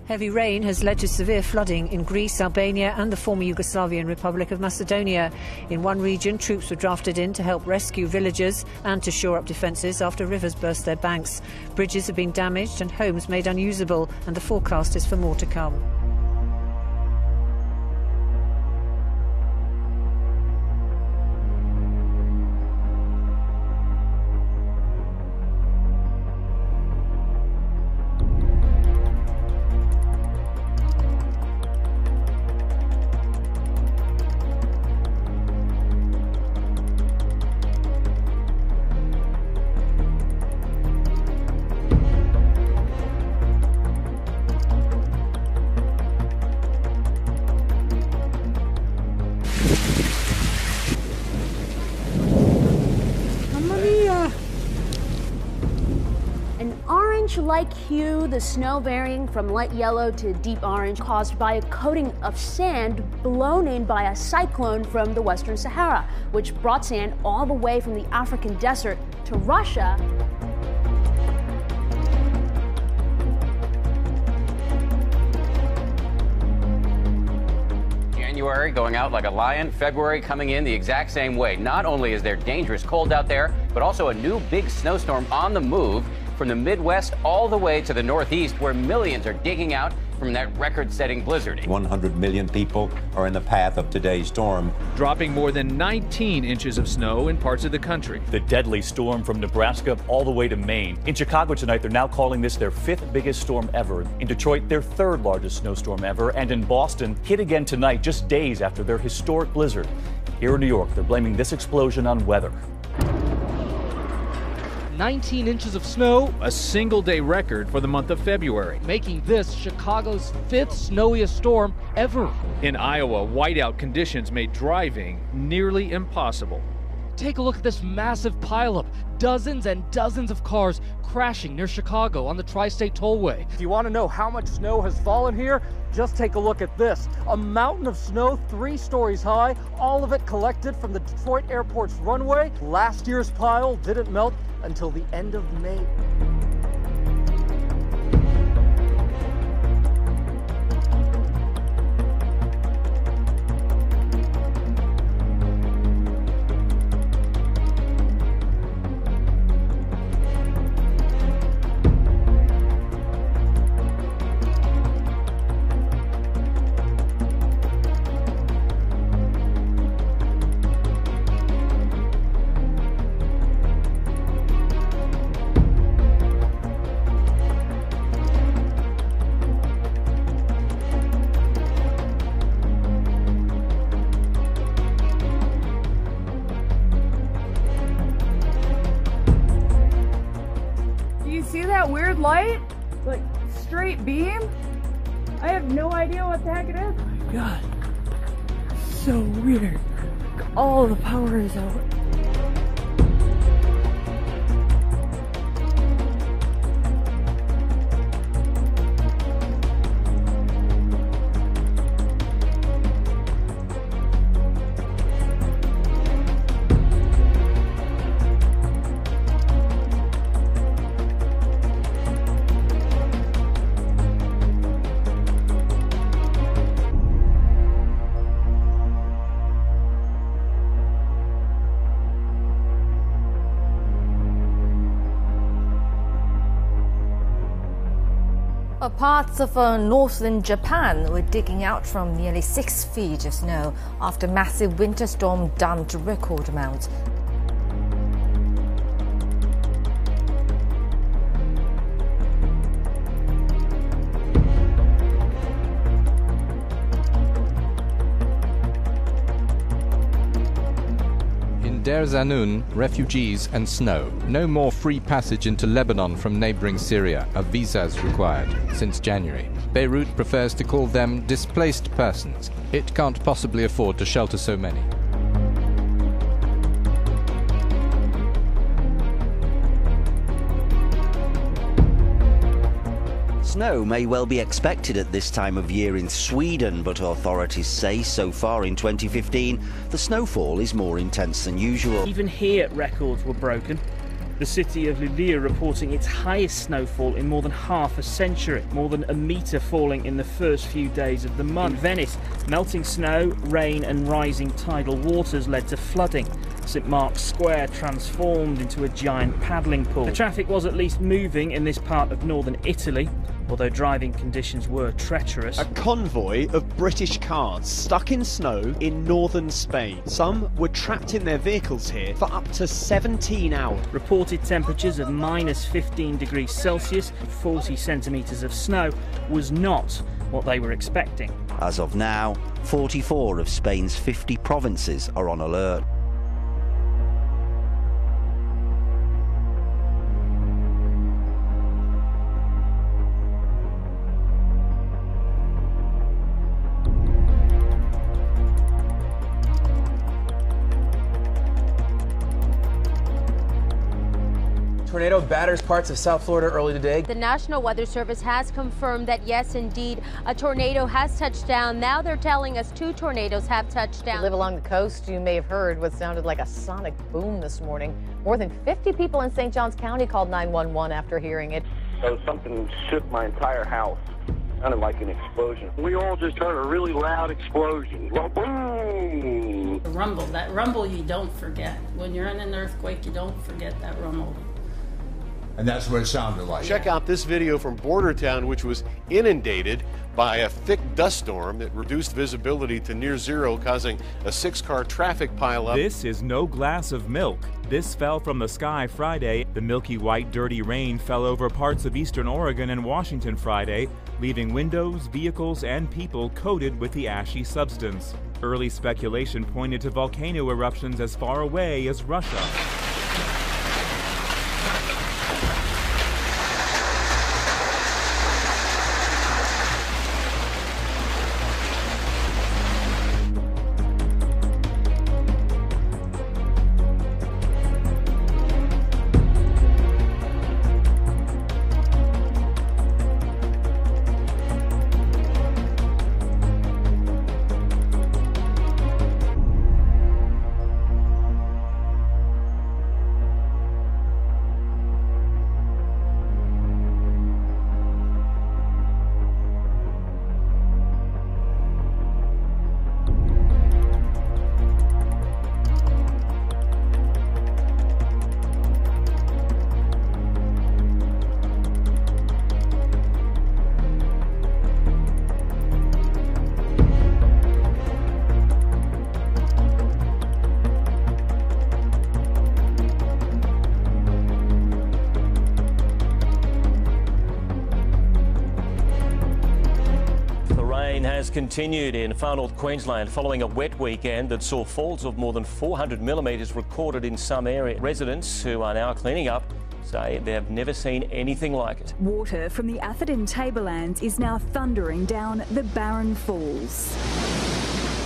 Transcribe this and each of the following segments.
Heavy rain has led to severe flooding in Greece, Albania and the former Yugoslavian Republic of Macedonia. In one region, troops were drafted in to help rescue villagers and to shore up defences after rivers burst their banks. Bridges have been damaged and homes made unusable, and the forecast is for more to come. Like hue, the snow varying from light yellow to deep orange, caused by a coating of sand blown in by a cyclone from the Western Sahara, which brought sand all the way from the African desert to Russia. January going out like a lion, February coming in the exact same way. Not only is there dangerous cold out there, but also a new big snowstorm on the move from the Midwest all the way to the Northeast, where millions are digging out from that record-setting blizzard. 100 million people are in the path of today's storm. Dropping more than 19 inches of snow in parts of the country. The deadly storm from Nebraska all the way to Maine. In Chicago tonight, they're now calling this their 5th biggest storm ever. In Detroit, their 3rd largest snowstorm ever. And in Boston, hit again tonight, just days after their historic blizzard. Here in New York, they're blaming this explosion on weather. 19 inches of snow, a single-day record for the month of February, making this Chicago's 5th snowiest storm ever. In Iowa, whiteout conditions made driving nearly impossible. Take a look at this massive pileup. Dozens and dozens of cars crashing near Chicago on the Tri-State Tollway. If you want to know how much snow has fallen here, just take a look at this. A mountain of snow 3 stories high, all of it collected from the Detroit Airport's runway. Last year's pile didn't melt until the end of May. Weird light, like straight beam. I have no idea what the heck it is. Oh my god, so weird. All the power is out. Parts of northern Japan were digging out from nearly 6 feet of snow after massive winter storm dumped record amounts. Deir Zanun, refugees and snow. No more free passage into Lebanon from neighboring Syria. A visa's required since January. Beirut prefers to call them displaced persons. It can't possibly afford to shelter so many. Snow may well be expected at this time of year in Sweden, but authorities say so far in 2015 the snowfall is more intense than usual. Even here records were broken. The city of Luty reporting its highest snowfall in more than half a century, more than a metre falling in the first few days of the month. In Venice, melting snow, rain and rising tidal waters led to flooding. St Mark's Square transformed into a giant paddling pool. The traffic was at least moving in this part of northern Italy, although driving conditions were treacherous. A convoy of British cars stuck in snow in northern Spain. Some were trapped in their vehicles here for up to 17 hours. Reported temperatures of minus 15 degrees Celsius and 40 centimetres of snow was not what they were expecting. As of now, 44 of Spain's 50 provinces are on alert. Tornado batters parts of South Florida early today. The National Weather Service has confirmed that, yes, indeed, a tornado has touched down. Now they're telling us 2 tornadoes have touched down. If you live along the coast, you may have heard what sounded like a sonic boom this morning. More than 50 people in St. Johns County called 911 after hearing it. So something shook my entire house. Sounded like an explosion. We all just heard a really loud explosion. Boom! The rumble, that rumble you don't forget. When you're in an earthquake, you don't forget that rumble. And that's what it sounded like. Check out this video from Bordertown, which was inundated by a thick dust storm that reduced visibility to near zero, causing a 6-car traffic pileup. This is no glass of milk. This fell from the sky Friday. The milky white dirty rain fell over parts of eastern Oregon and Washington Friday, leaving windows, vehicles, and people coated with the ashy substance. Early speculation pointed to volcano eruptions as far away as Russia. Has continued in far north Queensland following a wet weekend that saw falls of more than 400 millimetres recorded in some areas. Residents who are now cleaning up say they have never seen anything like it. Water from the Atherton Tablelands is now thundering down the Barron Falls.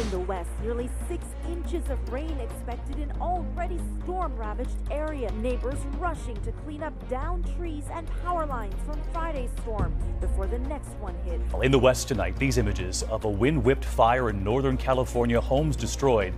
In the west, nearly 6 inches of rain expected in already storm-ravaged area. Neighbors rushing to clean up downed trees and power lines from Friday's storm before the next one hit. In the west tonight, these images of a wind-whipped fire in Northern California, homes destroyed.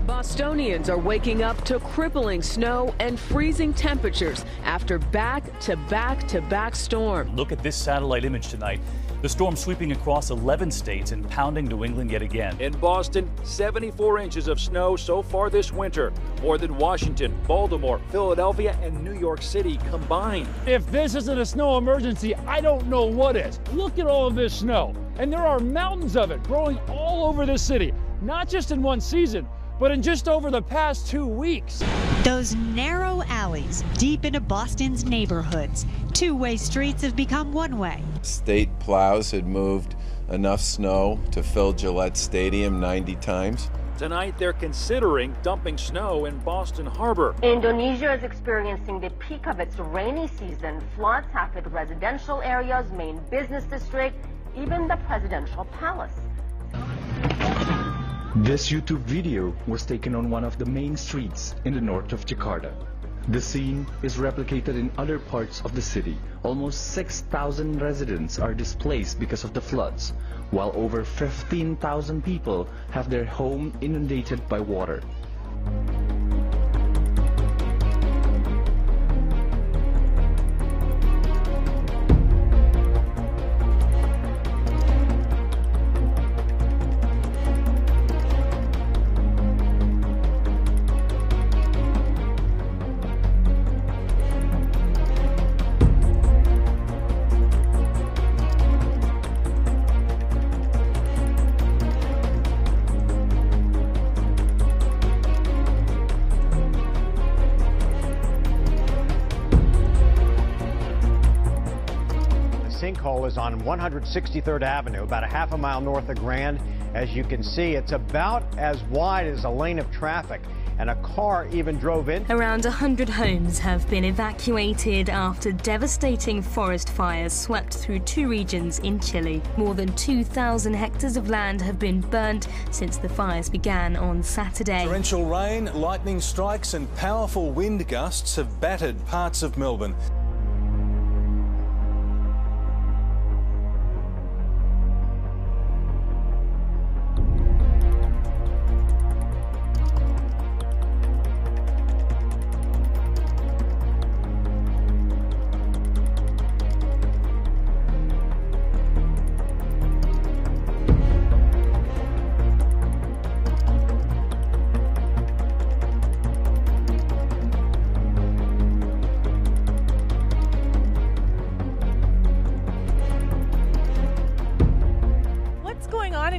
Bostonians are waking up to crippling snow and freezing temperatures after back-to-back-to-back storm. Look at this satellite image tonight. The storm sweeping across 11 states and pounding New England yet again. In Boston, 74 inches of snow so far this winter, more than Washington, Baltimore, Philadelphia, and New York City combined. If this isn't a snow emergency, I don't know what is. Look at all of this snow. And there are mountains of it growing all over the city, not just in one season, but in just over the past 2 weeks. Those narrow alleys deep into Boston's neighborhoods. Two-way streets have become one-way. State plows had moved enough snow to fill Gillette Stadium 90 times. Tonight, they're considering dumping snow in Boston Harbor. Indonesia is experiencing the peak of its rainy season. Floods have hit residential areas, main business district, even the presidential palace. This YouTube video was taken on one of the main streets in the north of Jakarta. The scene is replicated in other parts of the city. Almost 6,000 residents are displaced because of the floods, while over 15,000 people have their home inundated by water. sinkhole is on 163rd Avenue, about a half a mile north of Grand. As you can see, it's about as wide as a lane of traffic, and a car even drove in. Around 100 homes have been evacuated after devastating forest fires swept through 2 regions in Chile. More than 2,000 hectares of land have been burnt since the fires began on Saturday. Torrential rain, lightning strikes and powerful wind gusts have battered parts of Melbourne.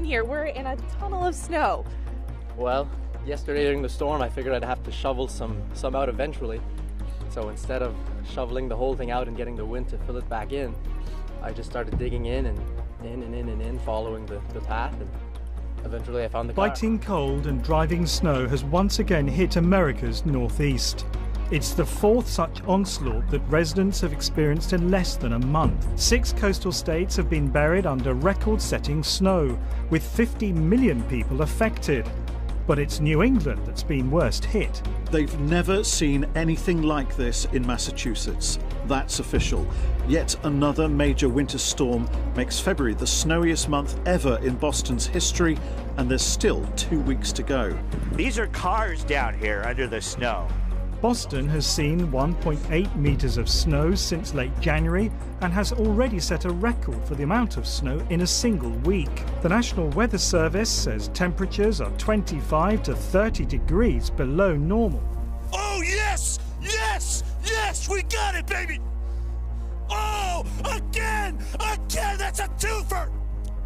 Here we're in a tunnel of snow. Well, yesterday during the storm I figured I'd have to shovel some out eventually, so instead of shoveling the whole thing out and getting the wind to fill it back in, I just started digging in and in, following the path, and eventually I found the car. Biting cold and driving snow has once again hit America's northeast. It's the 4th such onslaught that residents have experienced in less than a month. 6 coastal states have been buried under record-setting snow, with 50 million people affected. But it's New England that's been worst hit. They've never seen anything like this in Massachusetts. That's official. Yet another major winter storm makes February the snowiest month ever in Boston's history, and there's still 2 weeks to go. These are cars down here under the snow. Boston has seen 1.8 metres of snow since late January and has already set a record for the amount of snow in a single week. The National Weather Service says temperatures are 25 to 30 degrees below normal. Oh, yes! Yes! Yes! We got it, baby! Oh, again! Again! That's a twofer!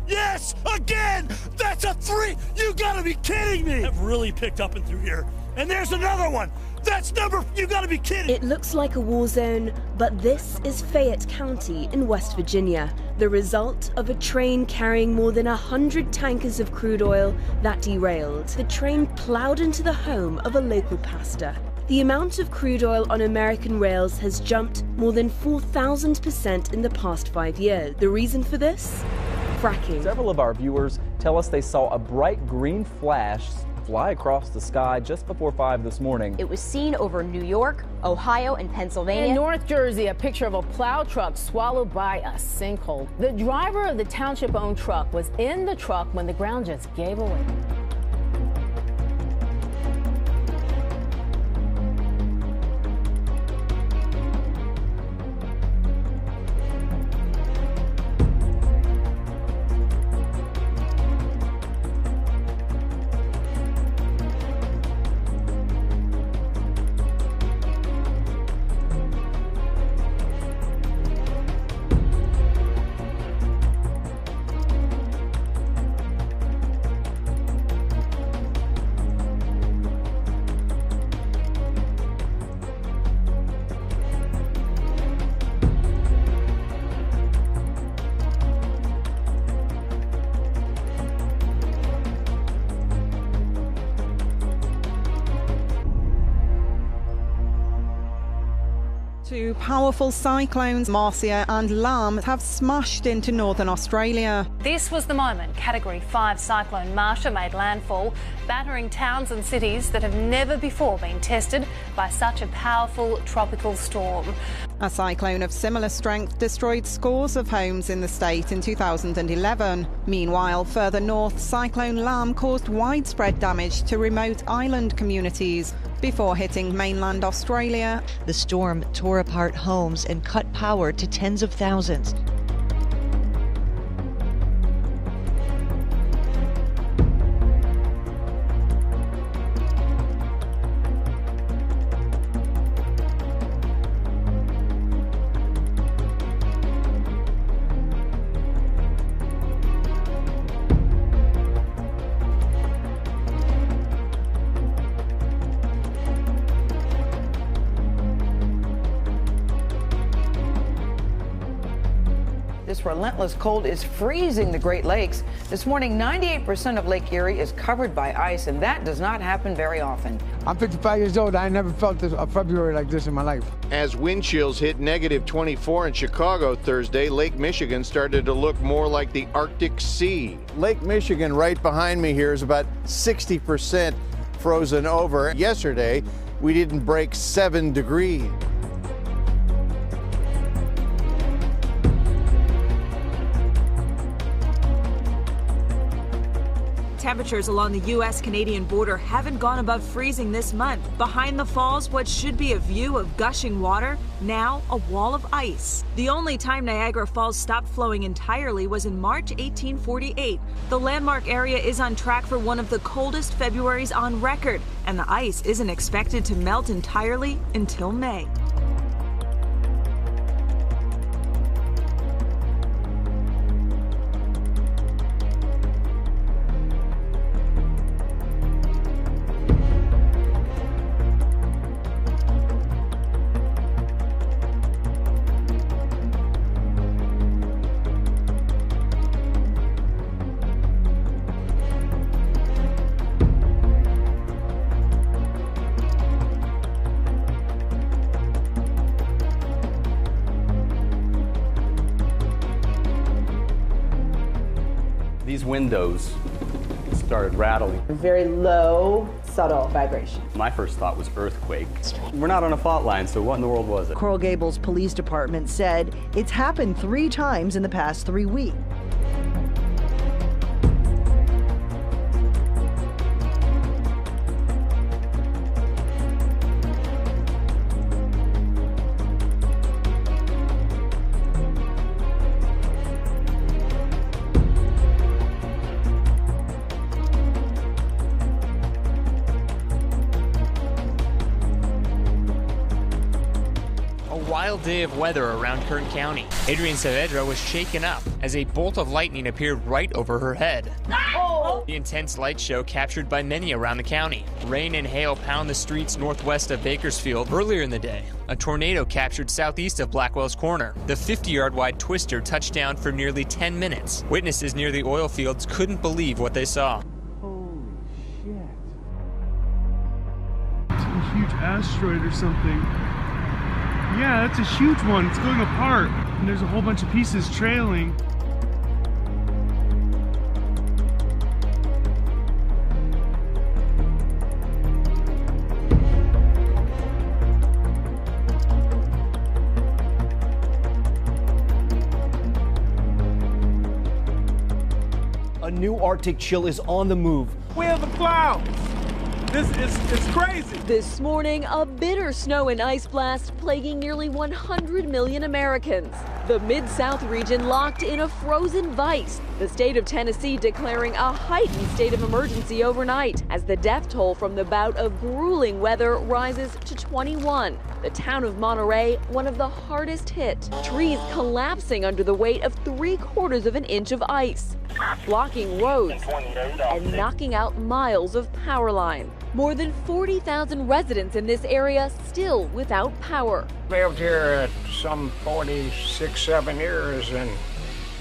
Yes! Again! That's a 3! You gotta be kidding me! I've really picked up and through here. And there's another one! That's you gotta be kidding! It looks like a war zone, but this is Fayette County in West Virginia, the result of a train carrying more than 100 tankers of crude oil that derailed. The train plowed into the home of a local pastor. The amount of crude oil on American rails has jumped more than 4,000% in the past 5 years. The reason for this? Fracking. Several of our viewers tell us they saw a bright green flash fly across the sky just before 5 this morning. It was seen over New York, Ohio, and Pennsylvania. In North Jersey, a picture of a plow truck swallowed by a sinkhole. The driver of the township-owned truck was in the truck when the ground just gave away. Two powerful cyclones, Marcia and Lam, have smashed into northern Australia. This was the moment Category 5 cyclone Marcia made landfall, battering towns and cities that have never before been tested by such a powerful tropical storm. A cyclone of similar strength destroyed scores of homes in the state in 2011. Meanwhile, further north, Cyclone Lam caused widespread damage to remote island communities before hitting mainland Australia. The storm tore apart homes and cut power to tens of thousands. This relentless cold is freezing the Great Lakes. This morning, 98% of Lake Erie is covered by ice, and that does not happen very often. I'm 55 years old. I never felt a February like this in my life. As wind chills hit -24 in Chicago Thursday, Lake Michigan started to look more like the Arctic Sea. Lake Michigan right behind me here is about 60% frozen over. Yesterday, we didn't break 7 degrees. Temperatures along the U.S.-Canadian border haven't gone above freezing this month. Behind the falls, what should be a view of gushing water, now a wall of ice. The only time Niagara Falls stopped flowing entirely was in March 1848. The landmark area is on track for one of the coldest Februaries on record, and the ice isn't expected to melt entirely until May. These windows started rattling. Very low, subtle vibration. My first thought was earthquake. We're not on a fault line, so what in the world was it? Coral Gables Police Department said it's happened 3 times in the past 3 weeks. Wild day of weather around Kern County. Adrian Saavedra was shaken up as a bolt of lightning appeared right over her head. Oh. The intense light show captured by many around the county. Rain and hail pound the streets northwest of Bakersfield earlier in the day. A tornado captured southeast of Blackwell's Corner. The 50-yard wide twister touched down for nearly 10 minutes. Witnesses near the oil fields couldn't believe what they saw. Holy shit. It's a huge asteroid or something. Yeah, that's a huge one. It's going apart. And there's a whole bunch of pieces trailing. A new Arctic chill is on the move. Where are the clouds? It's crazy. This morning, a bitter snow and ice blast plaguing nearly 100 million Americans. The Mid-South region locked in a frozen vice. The state of Tennessee declaring a heightened state of emergency overnight as the death toll from the bout of grueling weather rises to 21. The town of Monterey, one of the hardest hit. Trees collapsing under the weight of 3/4 of an inch of ice, blocking roads and knocking out miles of power line. More than 40,000 residents in this area still without power. Lived here some 46-7 years, and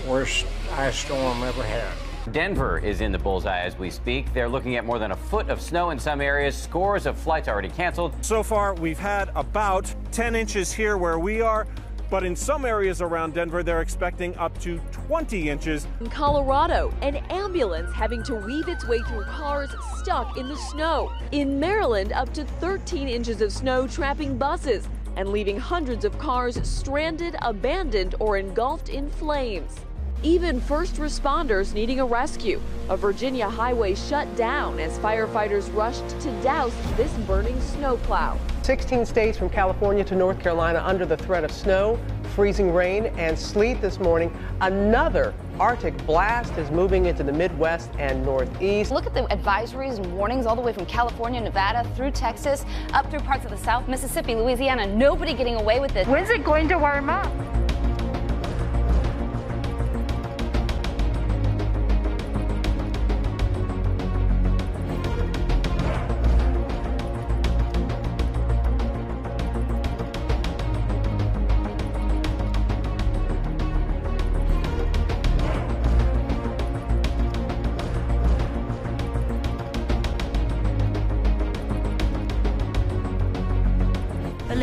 worst ice storm ever had. Denver is in the bullseye as we speak. They're looking at more than a foot of snow in some areas. Scores of flights already canceled. So far, we've had about 10 inches here where we are, but in some areas around Denver, they're expecting up to 20 inches. In Colorado, an ambulance having to weave its way through cars stuck in the snow. In Maryland, up to 13 inches of snow trapping buses and leaving hundreds of cars stranded, abandoned, or engulfed in flames. Even first responders needing a rescue. A Virginia highway shut down as firefighters rushed to douse this burning snowplow. 16 states from California to North Carolina under the threat of snow, freezing rain, and sleet this morning. Another Arctic blast is moving into the Midwest and Northeast. Look at the advisories and warnings all the way from California, Nevada, through Texas, up through parts of the South, Mississippi, Louisiana. Nobody getting away with this. When's it going to warm up?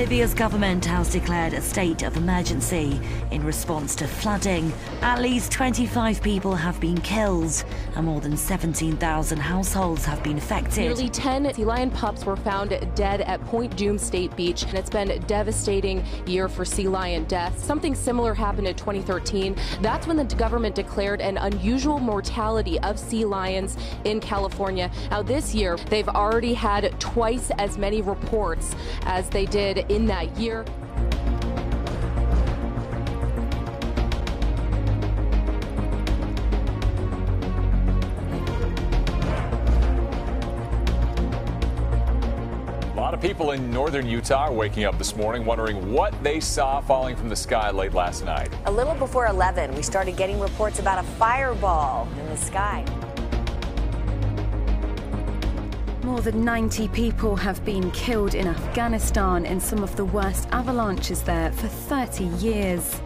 Libya's government has declared a state of emergency in response to flooding. At least 25 people have been killed and more than 17,000 households have been affected. Nearly 10 sea lion pups were found dead at Point Dume State Beach, and it's been a devastating year for sea lion deaths. Something similar happened in 2013. That's when the government declared an unusual mortality of sea lions in California. Now this year, they've already had twice as many reports as they did in that year. A lot of people in northern Utah are waking up this morning wondering what they saw falling from the sky late last night. A little before 11, we started getting reports about a fireball in the sky. More than 90 people have been killed in Afghanistan in some of the worst avalanches there for 30 years.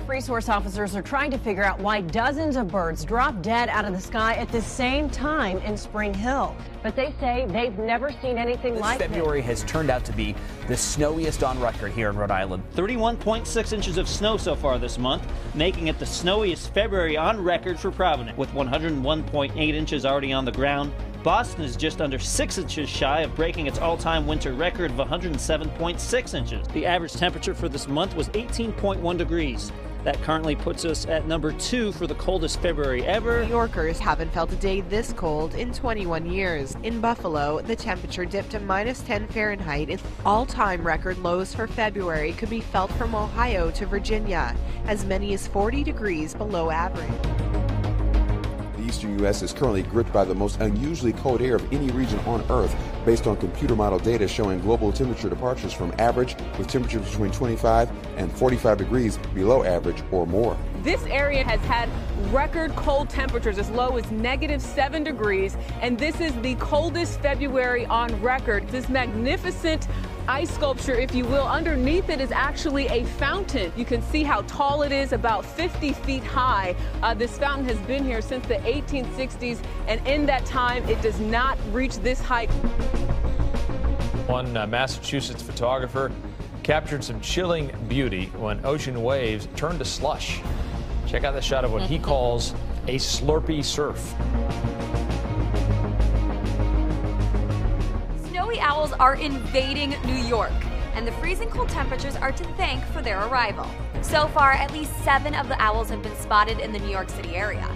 Resource officers are trying to figure out why dozens of birds drop dead out of the sky at the same time in Spring Hill. But they say they've never seen anything like it. February has turned out to be the snowiest on record here in Rhode Island. 31.6 inches of snow so far this month, making it the snowiest February on record for Providence. With 101.8 inches already on the ground, Boston is just under 6 inches shy of breaking its all-time winter record of 107.6 inches. The average temperature for this month was 18.1 degrees. That currently puts us at number 2 for the coldest February ever. New Yorkers haven't felt a day this cold in 21 years. In Buffalo, the temperature dipped to -10 Fahrenheit. All-time record lows for February could be felt from Ohio to Virginia, as many as 40 degrees below average. The eastern U.S. is currently gripped by the most unusually cold air of any region on Earth, based on computer model data showing global temperature departures from average, with temperatures between 25 and 45 degrees below average or more. This area has had record cold temperatures as low as -7 degrees, and this is the coldest February on record. This magnificent ice sculpture, if you will, underneath it is actually a fountain. You can see how tall it is, about 50 feet high. This fountain has been here since the 1860s, and in that time, it does not reach this height. One Massachusetts photographer captured some chilling beauty when ocean waves turned to slush. Check out the shot of what he calls a slurpy surf. Snowy owls are invading New York, and the freezing cold temperatures are to thank for their arrival. So far, at least 7 of the owls have been spotted in the New York City area.